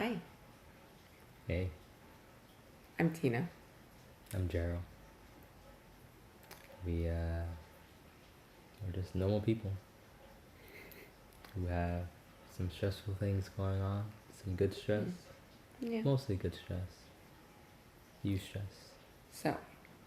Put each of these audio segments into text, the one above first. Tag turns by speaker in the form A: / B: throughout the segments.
A: Hi,
B: Hey,
A: I'm Tina.
B: I'm Gerald. We're just normal people who have some stressful things going on, some good stress,
A: Mm, yeah.
B: mostly good stress. You stress.
A: So,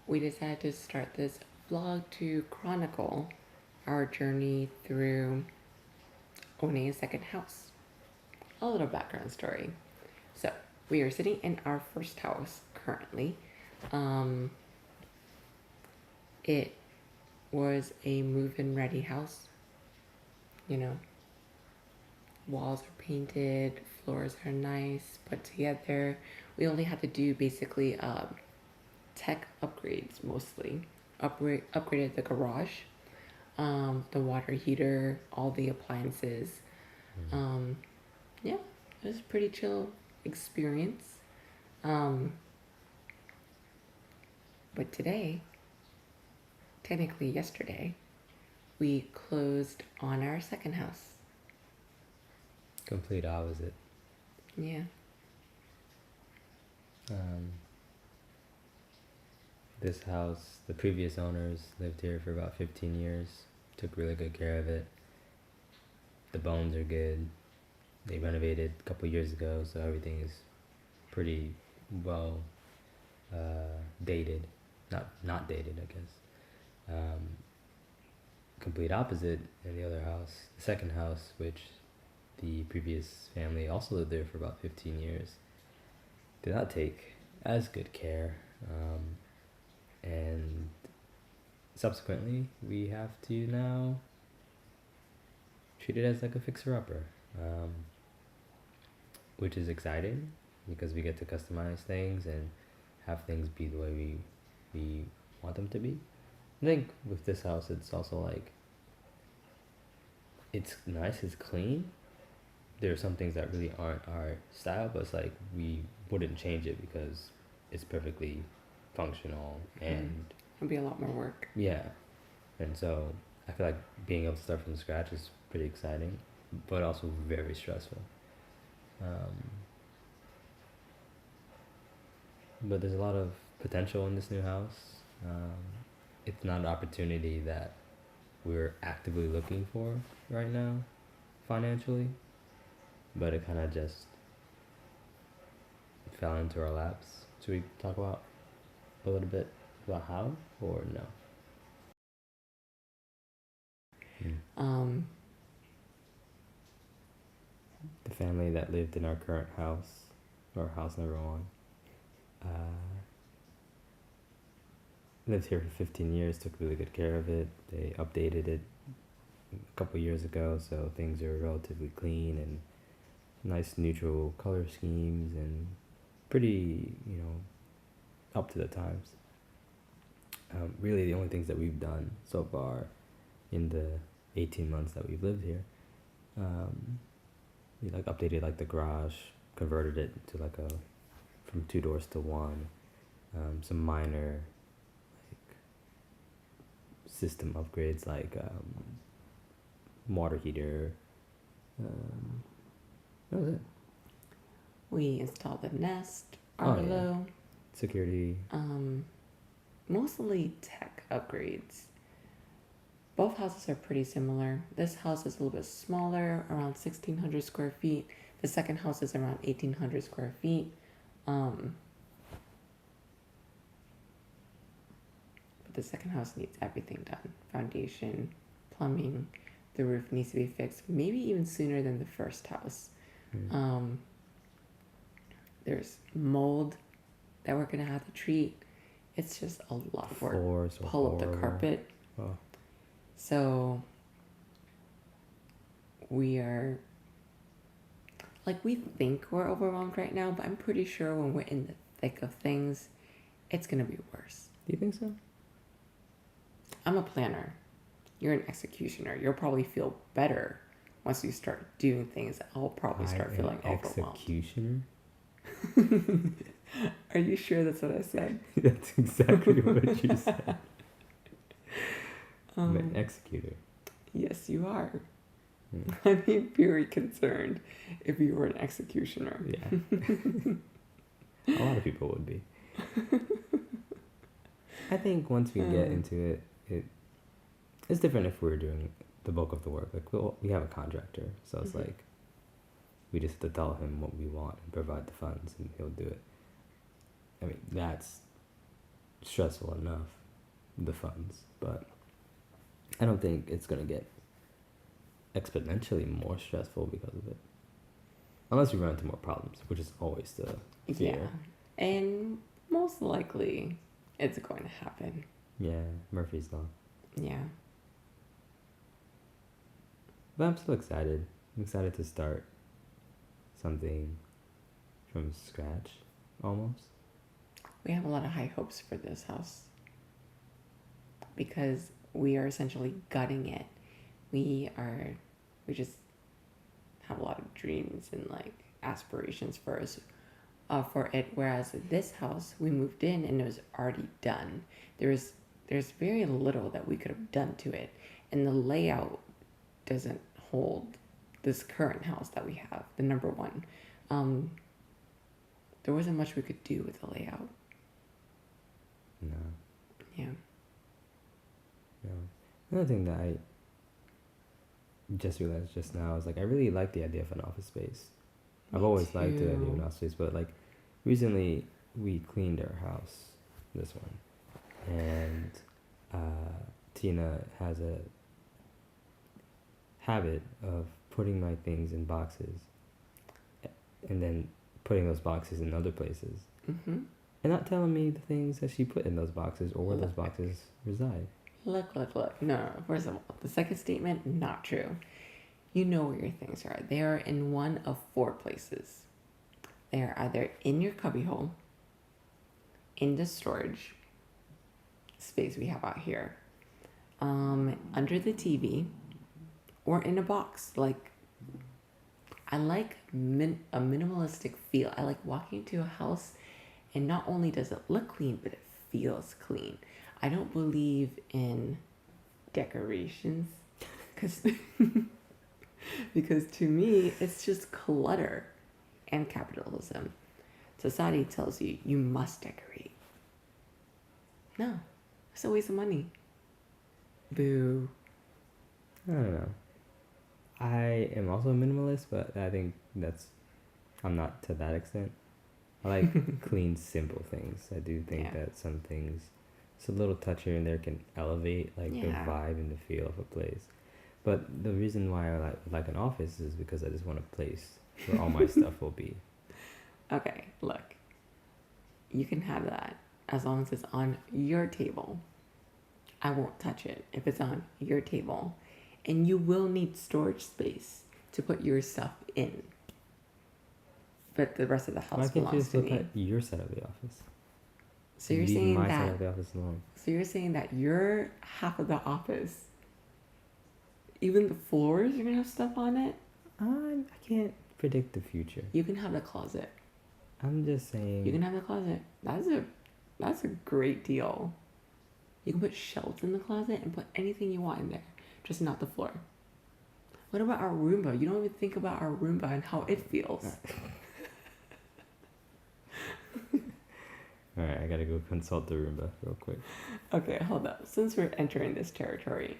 A: we decided to start this vlog to chronicle our journey through owning a second house. A little background story. So, we are sitting in our first house currently. Um, it was a move-in ready house. You know, walls are painted, floors are nice, put together. We only had to do basically tech upgrades mostly. Upgraded the garage, the water heater, all the appliances. Um, yeah, it was a pretty chill experience. Um, but today, technically yesterday, we closed on our second house.
B: Complete opposite.
A: Yeah.
B: Um, this house, the previous owners lived here for about 15 years, took really good care of it. The bones are good. They renovated a couple years ago, so everything is pretty well dated. Not dated, I guess. Um, Complete opposite in the other house, the second house, which the previous family also lived there for about 15 years, did not take as good care. And subsequently, we have to now treat it as like a fixer-upper, which is exciting because we get to customize things and have things be the way we want them to be. I think with this house, it's also like, it's nice, it's clean. There are some things that really aren't our style, but it's like we wouldn't change it because it's perfectly functional and
A: It'll be a lot more work.
B: yeah. And so I feel like being able to start from scratch is pretty exciting, but also very stressful. But there's a lot of potential in this new house. It's not an opportunity that we're actively looking for right now financially, but it kind of just fell into our laps. Should we talk about a little bit about how or no?
A: Um,
B: The family that lived in our current house, or house number one, lived here for 15 years, took really good care of it. They updated it a couple years ago, so things are relatively clean and nice neutral color schemes and pretty, up to the times. Really, the only things that we've done so far in the 18 months that we've lived here, we like updated like the garage, converted it to like a from 2 doors to one. Some minor like system upgrades like water heater. That was it.
A: we installed the Nest,
B: Oh, yeah.
A: Arlo,
B: Security.
A: mostly tech upgrades. Both houses are pretty similar. This house is a little bit smaller, around 1,600 square feet. The second house is around 1,800 square feet. But the second house needs everything done. Foundation, plumbing, the roof needs to be fixed, maybe even sooner than the first house. There's mold that we're gonna have to treat. It's just a lot of work.
B: Floors are
A: Pull up the
B: horrible.
A: carpet.
B: Oh.
A: So we are like, we think we're overwhelmed right now, but I'm pretty sure when we're in the thick of things, it's gonna be worse.
B: Do you think so?
A: I'm a planner. You're an executioner. You'll probably feel better once you start doing things. I'll probably start feeling overwhelmed.
B: Executioner?
A: Are you sure that's what I said?
B: That's exactly what you said. I'm an executor.
A: Yes, you are. I'd be very concerned if you were an executioner.
B: Yeah. A lot of people would be. I think once we get into it's different if we're doing the bulk of the work. Like we have a contractor, so it's like we just have to tell him what we want and provide the funds, and he'll do it. I mean, that's stressful enough, the funds, but I don't think it's gonna get exponentially more stressful because of it. Unless we run into more problems, which is always the fear.
A: Yeah. And most likely it's going to happen.
B: Yeah, Murphy's Law.
A: Yeah.
B: But I'm still excited. I'm excited to start something from scratch, almost.
A: We have a lot of high hopes for this house because we are essentially gutting it. We just have a lot of dreams and like aspirations for it. Whereas this house, we moved in and it was already done. There's very little that we could have done to it, and the layout doesn't hold this current house that we have, the number one. There wasn't much we could do with the layout.
B: No.
A: Yeah.
B: No. Another thing that I just realized just now is like I really like the idea of an office space. I've always liked the idea of an office space, but like recently we cleaned our house, this one, and Tina has a habit of putting my things in boxes and then putting those boxes in other places.
A: Mm-hmm.
B: And not telling me the things that she put in those boxes or where those boxes reside.
A: Look. No. First of all, the second statement, not true. You know where your things are. They are in one of 4 places. They are either in your cubbyhole, in the storage space we have out here, under the TV, or in a box. Like, I like a minimalistic feel. I like walking into a house, and not only does it look clean, but it feels clean. I don't believe in decorations, because to me, it's just clutter and capitalism. Society tells you you must decorate. No, it's a waste of money. Boo.
B: I don't know. I am also a minimalist, but I think I'm not to that extent. I like clean, simple things. I do think that some things, just a little touch here and there can elevate the vibe and the feel of a place. But the reason why I like an office is because I just want a place where all my stuff will be.
A: Okay, look. You can have that as long as it's on your table. I won't touch it if it's on your table. And you will need storage space to put your stuff in. But the rest of the house belongs to me. Why can't you just look at
B: your side of the office?
A: So you're saying
B: my side of the office alone.
A: So you're saying that your half of the office, even the floors, you're gonna have stuff on it?
B: I can't predict the future.
A: You can have the closet.
B: I'm just saying.
A: You can have the closet. That's a great deal. You can put shelves in the closet and put anything you want in there, just not the floor. What about our Roomba? You don't even think about our Roomba and how it feels.
B: Alright, I gotta go consult the Roomba real quick.
A: Okay, hold up. Since we're entering this territory,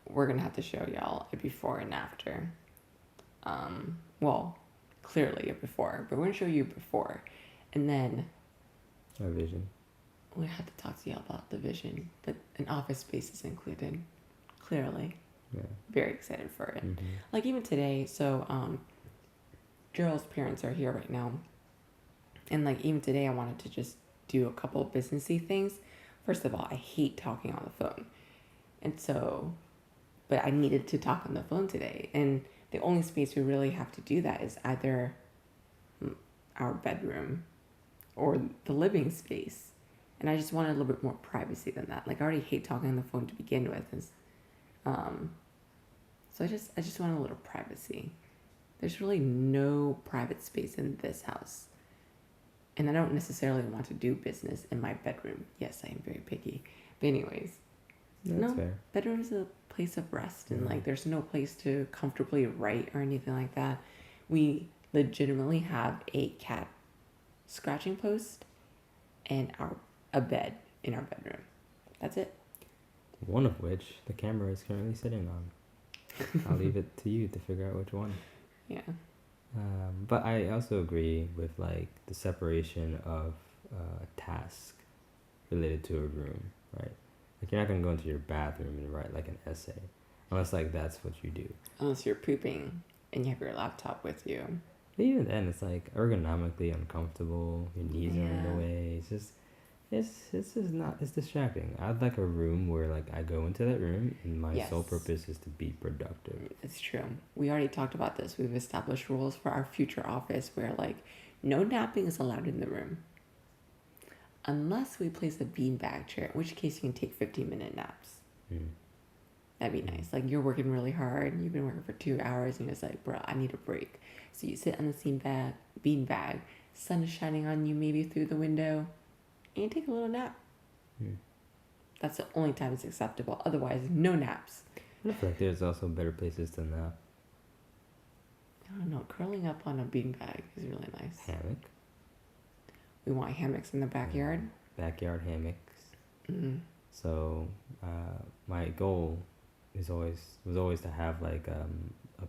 A: we're gonna have to show y'all a before and after. Well, clearly a before, but we're gonna show you before, and then
B: our vision.
A: We have to talk to y'all about the vision, but an office space is included. Clearly, very excited for it.
B: Mm-hmm.
A: Like even today, so Gerald's parents are here right now, and like even today, I wanted to just do a couple of businessy things. First of all, I hate talking on the phone, and so, but I needed to talk on the phone today, and the only space we really have to do that is either our bedroom or the living space. And I just wanted a little bit more privacy than that. Like I already hate talking on the phone to begin with. So I just want a little privacy. There's really no private space in this house. And I don't necessarily want to do business in my bedroom. Yes, I am very picky. But anyways,
B: That's
A: No,
B: fair.
A: bedroom is a place of rest, and like there's no place to comfortably write or anything like that. We legitimately have a cat scratching post and a bed in our bedroom. That's it.
B: One of which the camera is currently sitting on. I'll leave it to you to figure out which one.
A: Yeah.
B: But I also agree with like the separation of task related to a room, right? Like you're not gonna go into your bathroom and write like an essay, unless like that's what you do.
A: Unless you're pooping and you have your laptop with you.
B: But even then, it's like ergonomically uncomfortable. Your knees are in
A: Yeah.
B: the way. It's just not. It's distracting. I'd like a room where like I go into that room and my sole
A: Yes.
B: purpose is to be productive.
A: It's true. We already talked about this. We've established rules for our future office where like no napping is allowed in the room. Unless we place a beanbag chair, in which case you can take 15-minute naps.
B: Mm.
A: That'd be nice. Like you're working really hard, you've been working for 2 hours, and you're just like, bro, I need a break. So you sit on the beanbag, sun is shining on you maybe through the window, and you take a little nap.
B: Mm.
A: That's the only time it's acceptable. Otherwise, no naps.
B: I feel like there's also better places to nap.
A: I don't know. Curling up on a beanbag is really nice.
B: Hammock.
A: We want hammocks in the backyard.
B: Backyard hammocks.
A: Mm-hmm.
B: So my goal was always to have like a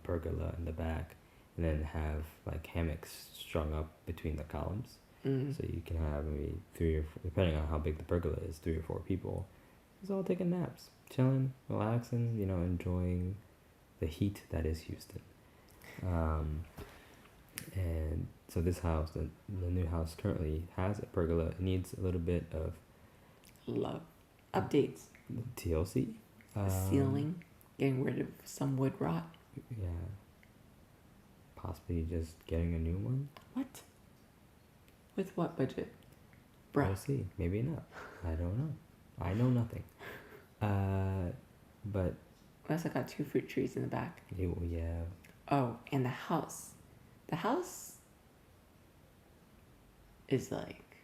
B: pergola in the back, and then have like hammocks strung up between the columns.
A: Mm.
B: So you can have maybe 3 or 4, depending on how big the pergola is, 3 or 4 people. Just all taking naps, chilling, relaxing, enjoying the heat that is Houston. And so this house, the new house currently has a pergola. It needs a little bit of
A: Love. Updates.
B: TLC.
A: Ceiling. Getting rid of some wood rot.
B: Yeah. Possibly just getting a new one.
A: What? With what budget?
B: We'll
A: Bruh.
B: see. Maybe not. I don't know. I know nothing. But
A: We also got 2 fruit trees in the back.
B: yeah.
A: Oh, and the house. The house is like...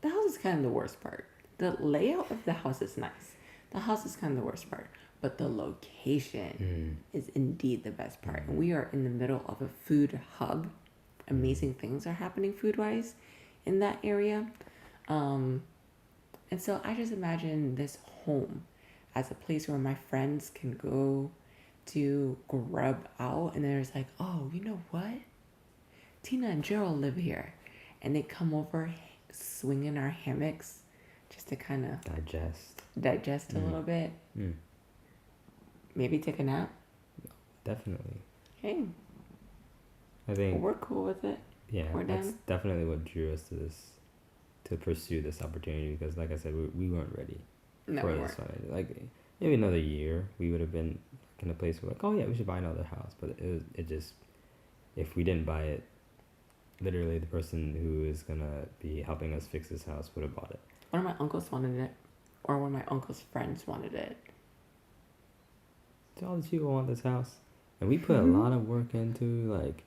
A: The house is kind of the worst part. The layout of the house is nice. The house is kind of the worst part. But the location is indeed the best part. And we are in the middle of a food hub. Amazing things are happening food-wise in that area. And so I just imagine this home as a place where my friends can go to grub out, and there's like, oh, you know what? Tina and Gerald live here. And they come over swinging our hammocks just to kind of digest a little bit. Maybe take a nap.
B: Definitely.
A: Hey,
B: I think
A: we're cool with it.
B: yeah,
A: we're
B: that's
A: done.
B: definitely what drew us to pursue this opportunity, because like I said, we weren't ready
A: No,
B: for
A: we
B: this
A: weren't.
B: one. Like maybe another year we would have been in a place where like, oh yeah, we should buy another house, but it just, if we didn't buy it, literally the person who is gonna be helping us fix this house would have bought it.
A: One of my uncles wanted it, or one of my uncle's friends wanted it.
B: So all these people want this house, and we put a lot of work into like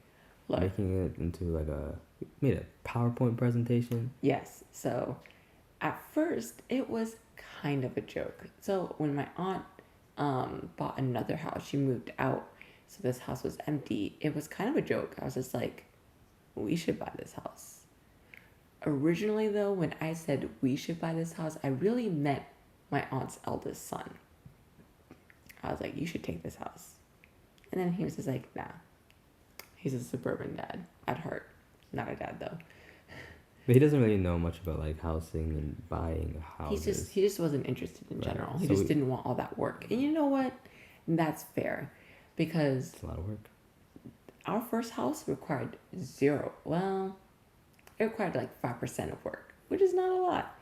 B: making it into like we made a PowerPoint presentation.
A: Yes. So at first it was kind of a joke. So when my aunt bought another house, she moved out. So this house was empty. It was kind of a joke. I was just like, we should buy this house. Originally though, when I said we should buy this house, I really meant my aunt's eldest son. I was like, you should take this house. And then he was just like, nah. He's a suburban dad at heart. Not a dad though.
B: But he doesn't really know much about like housing and buying houses.
A: He just wasn't interested in general. He just didn't want all that work. And you know what? That's fair. Because
B: it's a lot of work.
A: our first house required zero. Well, it required like 5% of work, which is not a lot.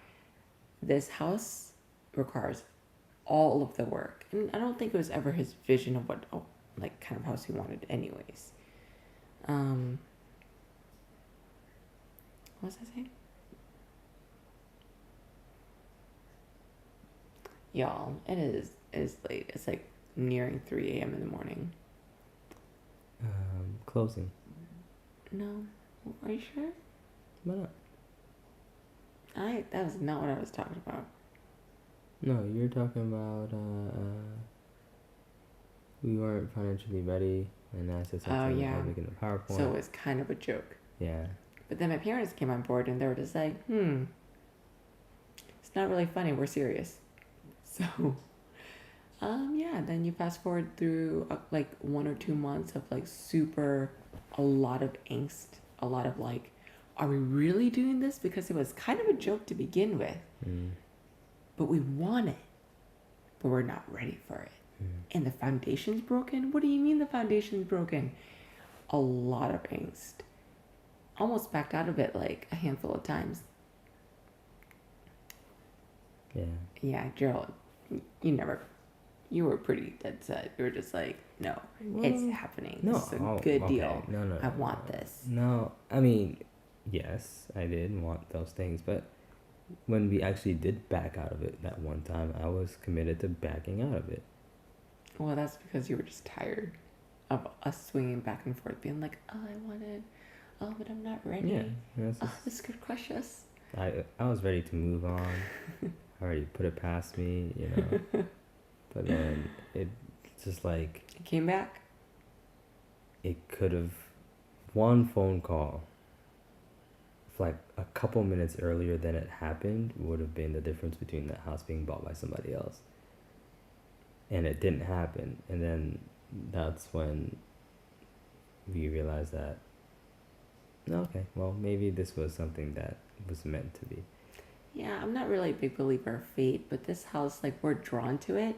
A: This house requires all of the work. And I don't think it was ever his vision of what like kind of house he wanted anyways. What was I saying? Y'all, it's late. It's like nearing 3 a.m. in the morning.
B: Closing.
A: No. Are you sure?
B: Why not?
A: That was not what I was talking about.
B: No, you're talking about we weren't financially ready, and I said
A: Oh,
B: something
A: yeah.
B: I was making a PowerPoint.
A: So it was kind of a joke.
B: Yeah.
A: But then my parents came on board and they were just like, it's not really funny. We're serious. So, yeah, then you fast forward through like 1 or 2 months of like a lot of angst, a lot of like, are we really doing this? Because it was kind of a joke to begin with, but we want it, but we're not ready for it. And the foundation's broken? What do you mean the foundation's broken? A lot of angst. Almost backed out of it like a handful of times.
B: Yeah.
A: Yeah, Gerald, you were pretty dead set. You were just like, no, it's happening.
B: No,
A: this is a good deal.
B: No,
A: I want this.
B: No, I mean, yes, I did want those things, but when we actually did back out of it that one time, I was committed to backing out of it.
A: Well, that's because you were just tired of us swinging back and forth, being like, oh, I want it. Oh, but I'm not ready.
B: Yeah.
A: This could crush us.
B: I was ready to move on. I already put it past me, But then it just like...
A: It came back?
B: It could have... One phone call, like a couple minutes earlier than it happened, would have been the difference between that house being bought by somebody else. And it didn't happen. And then that's when we realized that, okay, well, maybe this was something that was meant to be.
A: Yeah, I'm not really a big believer of fate, but this house, like, we're drawn to it.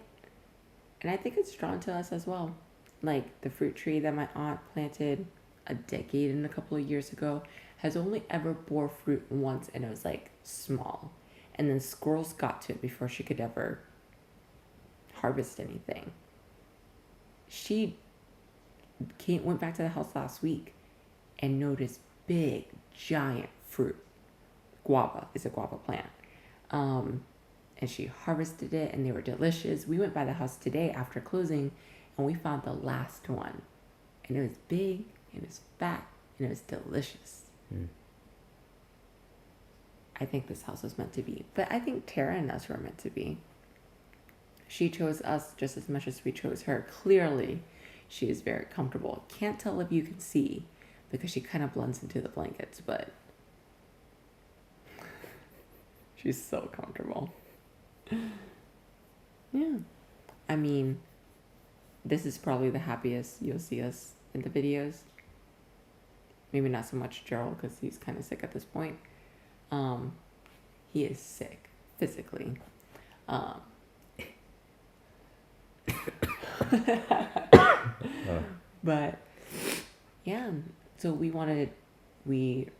A: And I think it's drawn to us as well. Like, the fruit tree that my aunt planted a decade and a couple of years ago has only ever bore fruit once, and it was, like, small. And then squirrels got to it before she could ever harvest anything. She went back to the house last week and noticed big, giant fruit. Guava is a guava plant. And she harvested it and they were delicious. We went by the house today after closing and we found the last one. And it was big and it was fat and it was delicious. I think this house was meant to be. But I think Tara and us were meant to be. She chose us just as much as we chose her. Clearly, she is very comfortable. Can't tell if you can see because she kind of blends into the blankets, but she's so comfortable. Yeah. I mean, this is probably the happiest you'll see us in the videos. Maybe not so much Gerald because he's kind of sick at this point. He is sick physically. But yeah, so we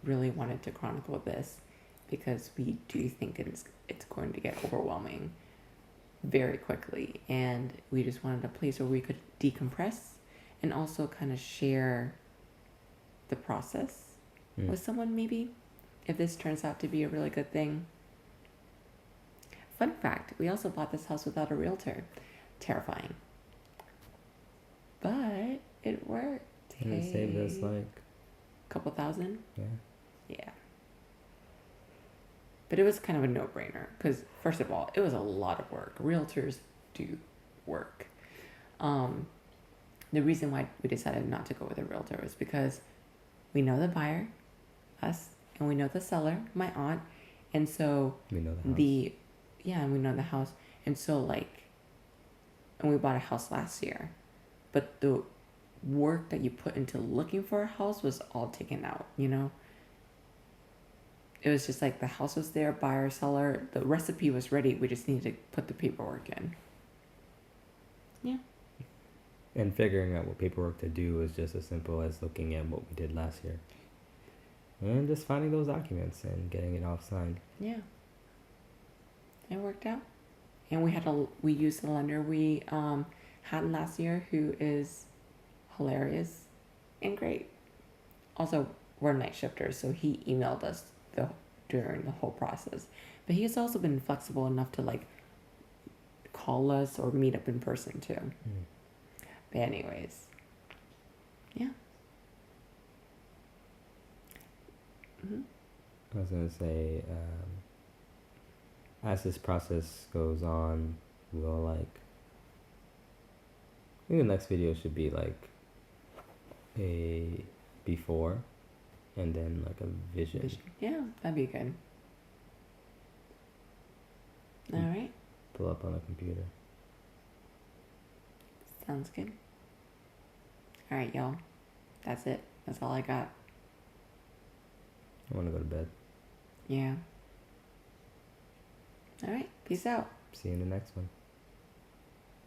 A: really wanted to chronicle this because we do think it's going to get overwhelming very quickly, and we just wanted a place where we could decompress and also kind of share the process with someone, maybe, if this turns out to be a really good thing. Fun fact, we also bought this house without a realtor. Terrifying. But it worked.
B: And it saved us like
A: a couple $1,000.
B: Yeah.
A: But it was kind of a no-brainer because, first of all, it was a lot of work. Realtors do work. The reason why we decided not to go with a realtor was because we know the buyer, us, and we know the seller, my aunt, and so
B: we know the house.
A: And we know the house, and so and we bought a house last year, but the work that you put into looking for a house was all taken out, It was just like the house was there, buyer, seller, the recipe was ready. We just needed to put the paperwork in. Yeah.
B: And figuring out what paperwork to do was just as simple as looking at what we did last year. And just finding those documents and getting it all signed.
A: Yeah. It worked out. And we used the lender we had last year, who is hilarious and great. Also, we're night shifters, so he emailed us during the whole process. But he has also been flexible enough to call us or meet up in person too. But anyways, yeah.
B: I was gonna say, as this process goes on, we'll like. I think the next video should be like a before, and then like a vision.
A: Yeah, that'd be good. All right.
B: Pull up on the computer.
A: Sounds good. All right, y'all. That's it. That's all I got.
B: I want to go to bed.
A: Yeah. All right. Peace out.
B: See you in the next one.